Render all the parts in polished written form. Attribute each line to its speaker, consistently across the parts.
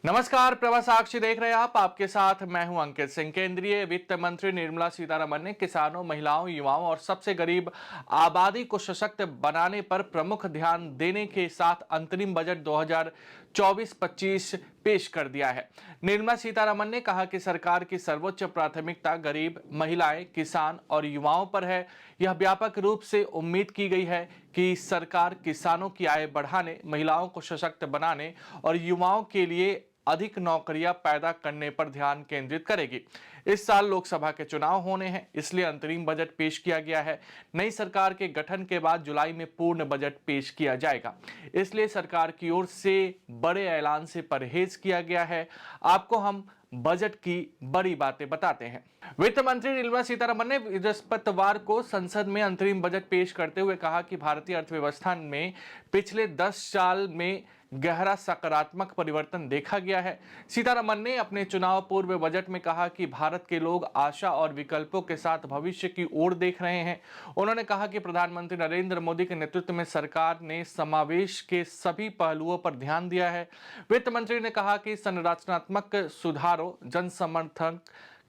Speaker 1: नमस्कार, प्रभा साक्षी देख रहे हैं आप। आपके साथ मैं हूं अंकित सिंह। केंद्रीय वित्त मंत्री निर्मला सीतारमण ने किसानों, महिलाओं, युवाओं और सबसे गरीब आबादी को सशक्त बनाने पर प्रमुख ध्यान देने के साथ अंतरिम बजट 2024-25 पेश कर दिया है। निर्मला सीतारमण ने कहा कि सरकार की सर्वोच्च प्राथमिकता गरीब, महिलाएं, किसान और युवाओं पर है। यह व्यापक रूप से उम्मीद की गई है कि सरकार किसानों की आय बढ़ाने, महिलाओं को सशक्त बनाने और युवाओं के लिए अधिक नौकरियां पैदा करने पर ध्यान केंद्रित करेगी। इस साल लोकसभा के चुनाव होने हैं, इसलिए अंतरिम बजट पेश किया गया है। नई सरकार के गठन के बाद जुलाई में पूर्ण बजट पेश किया जाएगा, इसलिए सरकार की ओर से बड़े ऐलान से परहेज किया गया है। आपको हम बजट की बड़ी बातें बताते हैं। वित्त मंत्री निर्मला सीतारमण ने बृहस्पतिवार को संसद में अंतरिम बजट पेश करते हुए कहा कि भारतीय अर्थव्यवस्था में पिछले 10 साल में गहरा सकारात्मक परिवर्तन देखा गया है। सीतारमण ने अपने चुनाव पूर्व बजट में कहा कि भारत के लोग आशा और विकल्पों के साथ भविष्य की ओर देख रहे हैं। उन्होंने कहा कि प्रधानमंत्री नरेंद्र मोदी के नेतृत्व में सरकार ने समावेश के सभी पहलुओं पर ध्यान दिया है। वित्त मंत्री ने कहा कि संरचनात्मक सुधारों, जन समर्थन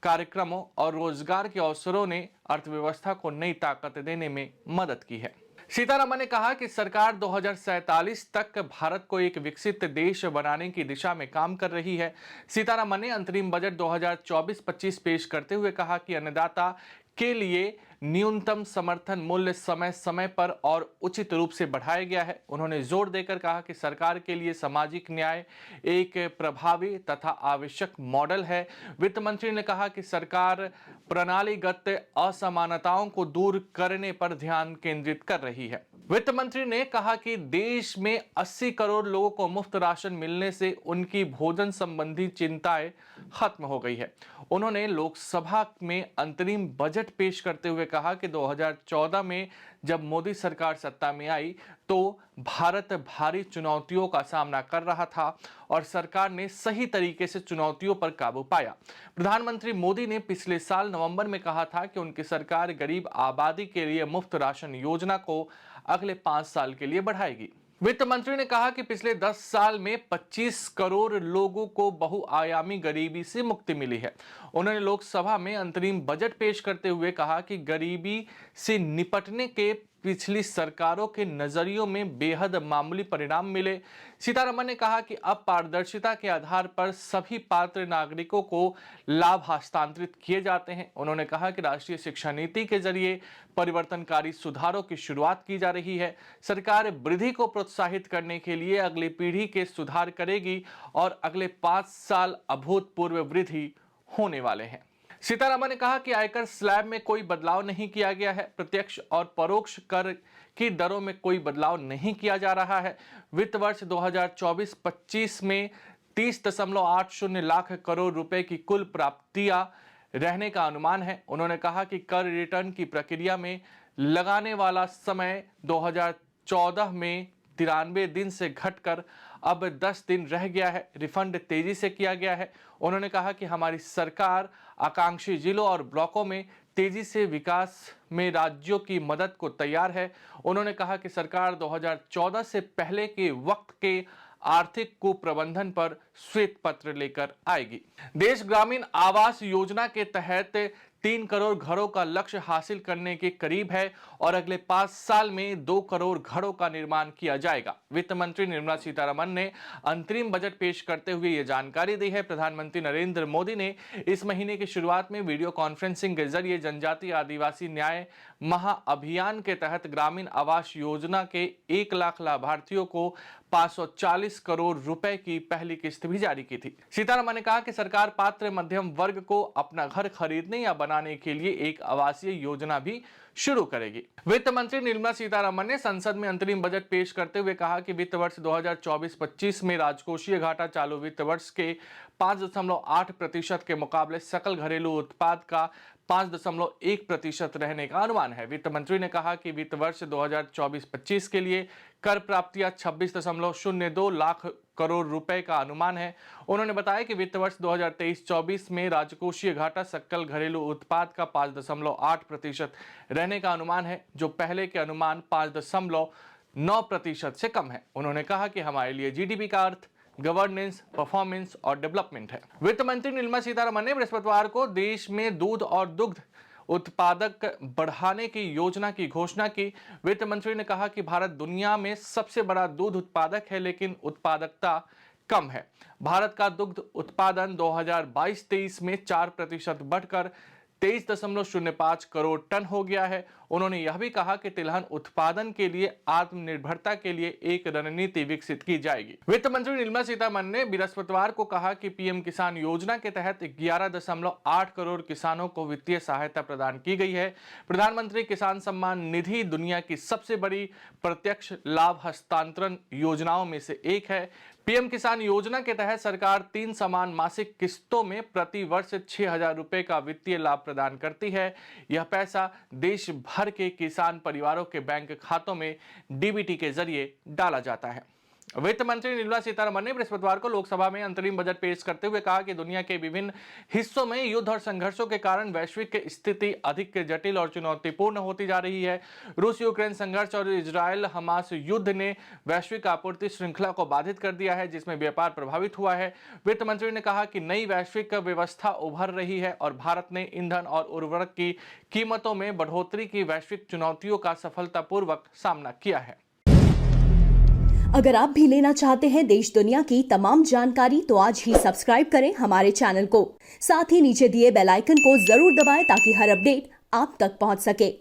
Speaker 1: कार्यक्रमों और रोजगार के अवसरों ने अर्थव्यवस्था को नई ताकत देने में मदद की है। सीतारमण ने कहा कि सरकार 2047 तक भारत को एक विकसित देश बनाने की दिशा में काम कर रही है। सीतारमण ने अंतरिम बजट 2024-25 पेश करते हुए कहा कि अन्नदाता के लिए न्यूनतम समर्थन मूल्य समय समय पर और उचित रूप से बढ़ाया गया है। उन्होंने जोर देकर कहा कि सरकार के लिए सामाजिक न्याय एक प्रभावी तथा आवश्यक मॉडल है। वित्त मंत्री ने कहा कि सरकार प्रणालीगत असमानताओं को दूर करने पर ध्यान केंद्रित कर रही है। वित्त मंत्री ने कहा कि देश में 80 करोड़ लोगों को मुफ्त राशन मिलने से उनकी भोजन संबंधी चिंताएं खत्म हो गई है। उन्होंने लोकसभा में अंतरिम बजट पेश करते हुए कहा कि 2014 में जब मोदी सरकार सत्ता में आई तो भारत भारी चुनौतियों का सामना कर रहा था और सरकार ने सही तरीके से चुनौतियों पर काबू पाया। प्रधानमंत्री मोदी ने पिछले साल नवंबर में कहा था कि उनकी सरकार गरीब आबादी के लिए मुफ्त राशन योजना को अगले 5 साल के लिए बढ़ाएगी। वित्त मंत्री ने कहा कि पिछले 10 साल में 25 करोड़ लोगों को बहुआयामी गरीबी से मुक्ति मिली है। उन्होंने लोकसभा में अंतरिम बजट पेश करते हुए कहा कि गरीबी से निपटने के पिछली सरकारों के नजरियों में बेहद मामूली परिणाम मिले। सीतारमण ने कहा कि अब पारदर्शिता के आधार पर सभी पात्र नागरिकों को लाभ हस्तांतरित किए जाते हैं। उन्होंने कहा कि राष्ट्रीय शिक्षा नीति के जरिए परिवर्तनकारी सुधारों की शुरुआत की जा रही है। सरकार वृद्धि को प्रोत्साहित करने के लिए अगली पीढ़ी के सुधार करेगी और अगले 5 साल अभूतपूर्व वृद्धि होने वाले हैं। सीतारमण ने कहा कि आयकर स्लैब में कोई बदलाव नहीं किया गया है। प्रत्यक्ष और परोक्ष कर की दरों में कोई बदलाव नहीं किया जा रहा है। वित्त वर्ष 2024-25 में 30.80 लाख करोड़ रुपए की कुल प्राप्तियां रहने का अनुमान है। उन्होंने कहा कि कर रिटर्न की प्रक्रिया में लगाने वाला समय 2014 में 93 दिन से घटकर अब 10 दिन रह गया है। रिफंड तेजी से किया गया है। उन्होंने कहा कि हमारी सरकार आकांक्षी जिलों और ब्लॉकों में तेजी से विकास में राज्यों की मदद को तैयार है। उन्होंने कहा कि सरकार 2014 से पहले के वक्त के आर्थिक कुप्रबंधन पर श्वेत पत्र लेकर आएगी। देश ग्रामीण आवास योजना के तहत 3 करोड़ घरों का लक्ष्य हासिल करने के करीब है और अगले 5 साल में 2 करोड़ घरों का निर्माण किया जाएगा। वित्त मंत्री निर्मला सीतारमण ने अंतरिम बजट पेश करते हुए यह जानकारी दी है। प्रधानमंत्री नरेंद्र मोदी ने इस महीने की शुरुआत में वीडियो कॉन्फ्रेंसिंग के जरिए जनजातीय आदिवासी न्याय महाअभियान के तहत ग्रामीण आवास योजना के 1 लाख लाभार्थियों को 540 करोड़ रुपए की पहली किस्त भी जारी की थी। सीतारमण ने कहा कि सरकार पात्र मध्यम वर्ग को अपना घर खरीदने या बनाने के लिए एक आवासीय योजना भी शुरू करेगी। वित्त मंत्री निर्मला सीतारमण ने संसद में अंतरिम बजट पेश करते हुए कहा कि वित्त वर्ष 2024-25 में राजकोषीय घाटा चालू वित्त वर्ष के 5.8% के मुकाबले सकल घरेलू उत्पाद का 5.1% रहने का अनुमान है। वित्त मंत्री ने कहा कि वित्त वर्ष 2024-25 के लिए कर प्राप्तियां 26.02 लाख करोड़ रुपए का अनुमान है। उन्होंने बताया कि वित्त वर्ष 2023-24 में राजकोषीय घाटा सकल घरेलू उत्पाद का 5.8% रहने का अनुमान है, जो पहले के अनुमान 5.9% से कम है। उन्होंने कहा कि हमारे लिए जीडीपी का अर्थ गवर्नेंस, परफॉर्मेंस और डेवलपमेंट है। वित्त मंत्री निर्मला सीतारमण ने बृहस्पतिवार को देश में दूध और दुग्ध उत्पादक बढ़ाने की योजना की घोषणा की। वित्त मंत्री ने कहा कि भारत दुनिया में सबसे बड़ा दूध उत्पादक है, लेकिन उत्पादकता कम है। भारत का दुग्ध उत्पादन 2022-23 में 4% बढ़कर 23.05 करोड़ टन हो गया है। उन्होंने यह भी कहा कि तिलहन उत्पादन के लिए आत्मनिर्भरता के लिए एक रणनीति विकसित की जाएगी। वित्त मंत्री निर्मला सीतारमण ने बृहस्पतिवार को कहा कि पीएम किसान योजना के तहत 11.8 करोड़ किसानों को वित्तीय सहायता प्रदान की गई है। प्रधानमंत्री किसान सम्मान निधि दुनिया की सबसे बड़ी प्रत्यक्ष लाभ हस्तांतरण योजनाओं में से एक है। पीएम किसान योजना के तहत सरकार 3 समान मासिक किस्तों में प्रति वर्ष 6,000 रुपए का वित्तीय लाभ प्रदान करती है। यह पैसा देश भर के किसान परिवारों के बैंक खातों में डीबीटी के जरिए डाला जाता है। वित्त मंत्री निर्मला सीतारमण ने बृहस्पतिवार को लोकसभा में अंतरिम बजट पेश करते हुए कहा कि दुनिया के विभिन्न हिस्सों में युद्ध और संघर्षों के कारण वैश्विक स्थिति अधिक जटिल और चुनौतीपूर्ण होती जा रही है। रूस यूक्रेन संघर्ष और इजरायल हमास युद्ध ने वैश्विक आपूर्ति श्रृंखला को बाधित कर दिया है, जिसमें व्यापार प्रभावित हुआ है। वित्त मंत्री ने कहा कि नई वैश्विक व्यवस्था उभर रही है और भारत ने ईंधन और उर्वरक की कीमतों में बढ़ोतरी की वैश्विक चुनौतियों का सफलतापूर्वक सामना किया है।
Speaker 2: अगर आप भी लेना चाहते हैं देश दुनिया की तमाम जानकारी तो आज ही सब्सक्राइब करें हमारे चैनल को। साथ ही नीचे दिए बेल आइकन को जरूर दबाएं ताकि हर अपडेट आप तक पहुंच सके।